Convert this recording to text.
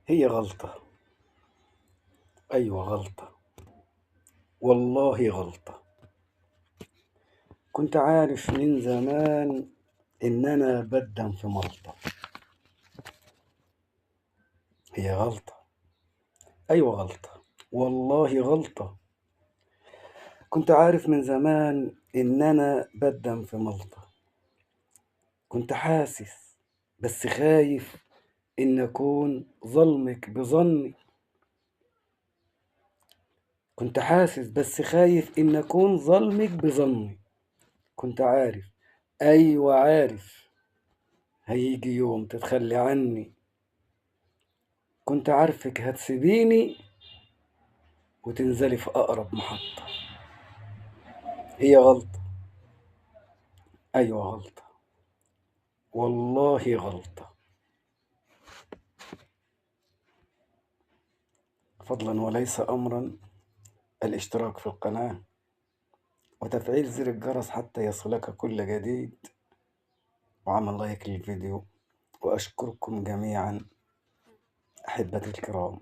هي غلطة. أيوة غلطة. والله غلطة. كنت عارف من زمان إن أنا بدم في ملطة. هي غلطة. أيوة غلطة. والله غلطة. كنت عارف من زمان إن أنا بدم في ملطة. كنت حاسس بس خايف إن أكون ظلمك بظني. كنت حاسس بس خايف إن أكون ظلمك بظني. كنت عارف. أيوة عارف. هيجي يوم تتخلي عني. كنت عارفك هتسيبيني وتنزلي في أقرب محطة. هي غلطة. أيوة غلطة. والله غلطة. فضلا وليس أمرا الاشتراك في القناة وتفعيل زر الجرس حتى يصلك كل جديد وعمل لايك للفيديو. وأشكركم جميعا أحبتي الكرام.